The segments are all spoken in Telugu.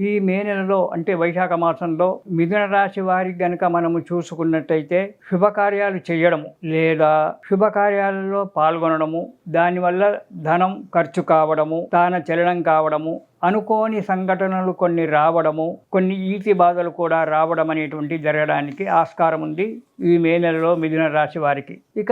ఈ మే నెలలో అంటే వైశాఖ మాసంలో మిథున రాశి వారికి గనక మనము చూసుకున్నట్టయితే శుభకార్యాలు చేయడము లేదా శుభకార్యాలలో పాల్గొనడము, దానివల్ల ధనం ఖర్చు కావడము, స్థాన చలనం కావడము, అనుకోని సంఘటనలు కొన్ని రావడము, కొన్ని ఈతి బాధలు కూడా రావడం అనేటువంటి జరగడానికి ఆస్కారం ఉంది ఈ మే నెలలో మిథున రాశి వారికి. ఇక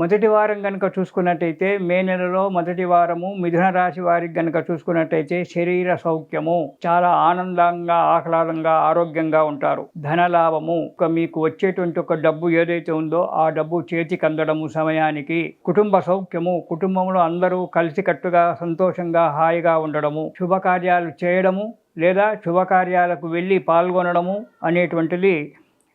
మొదటి వారం కనుక చూసుకున్నట్టయితే మే నెలలో మొదటి వారము మిథున రాశి వారికి కనుక చూసుకున్నట్టయితే శరీర సౌఖ్యము, చాలా ఆనందంగా ఆహ్లాదంగా ఆరోగ్యంగా ఉంటారు. ధనలాభము, మీకు వచ్చేటువంటి ఒక డబ్బు ఏదైతే ఉందో ఆ డబ్బు చేతికి అందడము సమయానికి. కుటుంబ సౌఖ్యము, కుటుంబంలో అందరూ కలిసికట్టుగా సంతోషంగా హాయిగా ఉండడము, శుభకార్యాలు చేయడము లేదా శుభకార్యాలకు వెళ్ళి పాల్గొనడము అనేటువంటిది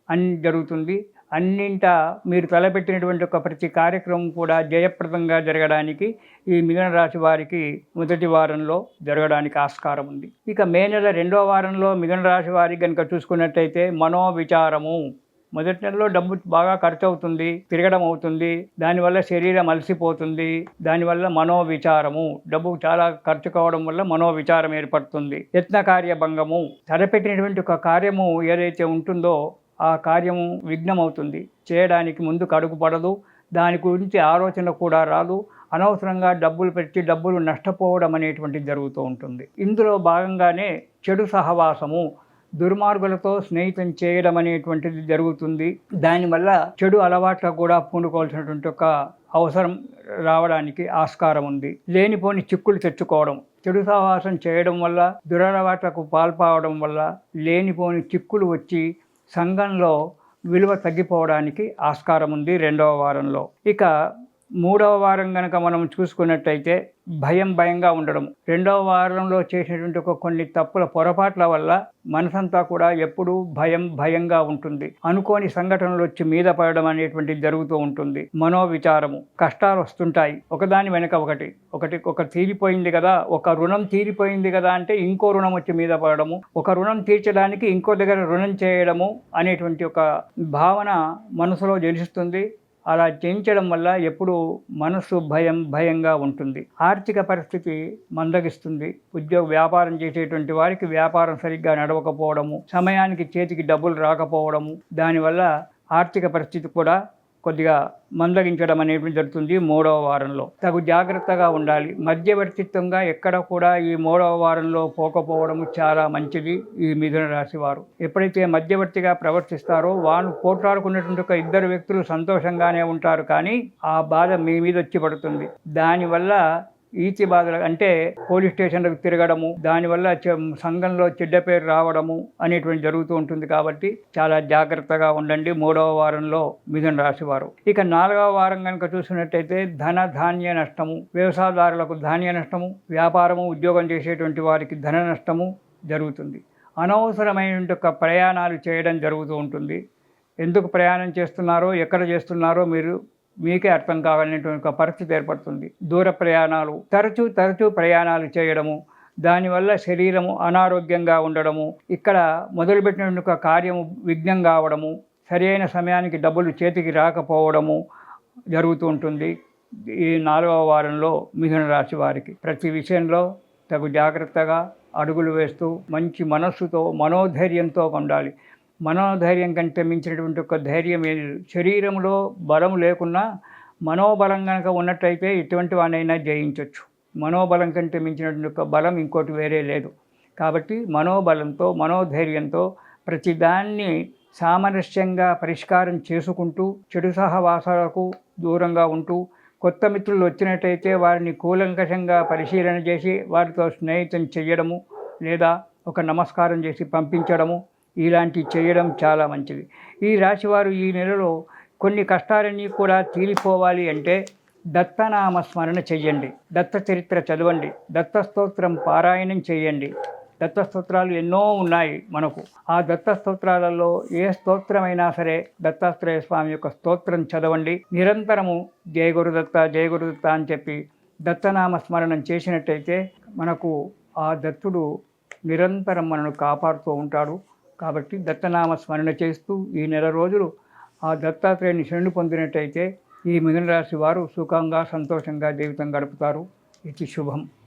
అన్ని జరుగుతుంది. అన్నింట మీరు తలపెట్టినటువంటి ఒక ప్రతి కార్యక్రమం కూడా జయప్రదంగా జరగడానికి ఈ మిథున రాశి వారికి మొదటి వారంలో జరగడానికి ఆస్కారం ఉంది. ఇక మే నెల రెండో వారంలో మిథున రాశి వారికి కనుక చూసుకున్నట్టయితే మనోవిచారము. మొదటి నెలలో డబ్బు బాగా ఖర్చు అవుతుంది, తిరగడం అవుతుంది, దానివల్ల శరీరం అలసిపోతుంది, దానివల్ల మనోవిచారము, డబ్బు చాలా ఖర్చు కావడం వల్ల మనోవిచారం ఏర్పడుతుంది. యత్నకార్య భంగము, తలపెట్టినటువంటి ఒక కార్యము ఏదైతే ఉంటుందో ఆ కార్యము విఘ్నమవుతుంది, చేయడానికి ముందుకు అడుగు పడదు, దాని గురించి ఆలోచన కూడా రాదు, అనవసరంగా డబ్బులు పెట్టి డబ్బులు నష్టపోవడం అనేటువంటిది జరుగుతూ ఉంటుంది. ఇందులో భాగంగానే చెడు సహవాసము, దుర్మార్గులతో స్నేహితం చేయడం అనేటువంటిది జరుగుతుంది. దానివల్ల చెడు అలవాట్లకు కూడా పూనుకోవాల్సినటువంటి ఒక అవసరం రావడానికి ఆస్కారం ఉంది. లేనిపోని చిక్కులు తెచ్చుకోవడం, చెడు సహవాసం చేయడం వల్ల, దురలవాట్లకు పాల్పడడం వల్ల లేనిపోని చిక్కులు వచ్చి సంఘంలో విలువ తగ్గిపోవడానికి ఆస్కారం ఉంది రెండవ వారంలో. ఇక మూడవ వారం కనుక మనం చూసుకున్నట్టయితే భయంగా ఉండడం. రెండవ వారంలో చేసినటువంటి కొన్ని తప్పుల పొరపాట్ల వల్ల మనసంతా కూడా ఎప్పుడూ భయంగా ఉంటుంది. అనుకోని సంఘటనలు వచ్చి మీద పడడం అనేటువంటిది జరుగుతూ ఉంటుంది. మనోవిచారము, కష్టాలు వస్తుంటాయి, ఒకదాని వెనక ఒకటి తీరిపోయింది కదా, ఒక రుణం తీరిపోయింది కదా అంటే ఇంకో రుణం వచ్చి మీద పడడము, ఒక రుణం తీర్చడానికి ఇంకో దగ్గర రుణం చేయడము అనేటువంటి ఒక భావన మనసులో జనిస్తుంది. అలా చేయించడం వల్ల ఎప్పుడు మనసు భయంగా ఉంటుంది. ఆర్థిక పరిస్థితి మందగిస్తుంది. వ్యాపారం చేసేటువంటి వారికి వ్యాపారం సరిగ్గా నడవకపోవడము, సమయానికి చేతికి డబ్బులు రాకపోవడము, దానివల్ల ఆర్థిక పరిస్థితి కూడా కొద్దిగా మందగించడం అనేది జరుగుతుంది మూడవ వారంలో. తగు జాగ్రత్తగా ఉండాలి. మధ్యవర్తిత్వంగా ఎక్కడ కూడా ఈ మూడవ వారంలో పోకపోవడం చాలా మంచిది. ఈ మిథున రాశి వారు ఎప్పుడైతే మధ్యవర్తిగా ప్రవర్తిస్తారో వాళ్ళు పోట్లాడుకున్నటువంటి ఒక ఇద్దరు వ్యక్తులు సంతోషంగానే ఉంటారు, కానీ ఆ బాధ మీ మీద వచ్చి పడుతుంది. దానివల్ల ఈతి బాధలు అంటే పోలీస్ స్టేషన్లకు తిరగడము, దానివల్ల సంఘంలో చెడ్డ పేరు రావడము అనేటువంటి జరుగుతూ ఉంటుంది. కాబట్టి చాలా జాగ్రత్తగా ఉండండి మూడవ వారంలో మిథున రాశి వారు. ఇక నాలుగవ వారం కనుక చూసినట్టయితే ధాన్య నష్టము, వ్యవసాయదారులకు ధాన్య నష్టము, వ్యాపారము ఉద్యోగం చేసేటువంటి వారికి ధన నష్టము జరుగుతుంది. అనవసరమైన ప్రయాణాలు చేయడం జరుగుతూ ఉంటుంది. ఎందుకు ప్రయాణం చేస్తున్నారో, ఎక్కడ చేస్తున్నారో మీకే అర్థం కావాలనేటువంటి ఒక పరిస్థితి ఏర్పడుతుంది. దూర ప్రయాణాలు, తరచూ ప్రయాణాలు చేయడము, దానివల్ల శరీరము అనారోగ్యంగా ఉండడము, ఇక్కడ మొదలుపెట్టిన ఒక కార్యము విఘ్నం కావడము, సరైన సమయానికి డబ్బులు చేతికి రాకపోవడము జరుగుతూ ఉంటుంది. ఈ నాలుగవ వారంలో మిథున రాశి వారికి ప్రతి విషయంలో తగు జాగ్రత్తగా అడుగులు వేస్తూ మంచి మనస్సుతో మనోధైర్యంతో ఉండాలి. మనోధైర్యం కంటే మించినటువంటి ఒక ధైర్యం శరీరంలో బలం లేకున్నా మనోబలం కనుక ఉన్నట్టయితే ఎటువంటి వాడినైనా జయించవచ్చు. మనోబలం కంటే మించినటువంటి ఒక బలం ఇంకోటి వేరే లేదు. కాబట్టి మనోబలంతో మనోధైర్యంతో ప్రతిదాన్ని సామరస్యంగా పరిష్కారం చేసుకుంటూ చెడు సహవాసాలకు దూరంగా ఉంటూ కొత్త మిత్రులు వచ్చినట్టయితే వారిని కూలంకషంగా పరిశీలన చేసి వారితో స్నేహితం చేయడము లేదా ఒక నమస్కారం చేసి పంపించడము ఇలాంటివి చేయడం చాలా మంచిది. ఈ రాశివారు ఈ నెలలో కొన్ని కష్టాలన్నీ కూడా తీరిపోవాలి అంటే దత్తనామ స్మరణ చెయ్యండి, దత్త చరిత్ర చదవండి, దత్త స్తోత్రం పారాయణం చేయండి. దత్త స్తోత్రాలు ఎన్నో ఉన్నాయి మనకు. ఆ దత్త స్తోత్రాలలో ఏ స్తోత్రమైనా సరే దత్తాత్రేయ స్వామి యొక్క స్తోత్రం చదవండి. నిరంతరము జయ గురుదత్త అని చెప్పి దత్తనామ స్మరణం చేసినట్టయితే మనకు ఆ దత్తుడు నిరంతరం మనను కాపాడుతూ ఉంటాడు. కాబట్టి దత్తనామ స్మరణ చేస్తూ ఈ నెల రోజులు ఆ దత్తాత్రేయుని శరణు పొందినట్టయితే ఈ మిథున రాశి వారు సుఖంగా సంతోషంగా జీవితం గడుపుతారు. ఇది శుభం.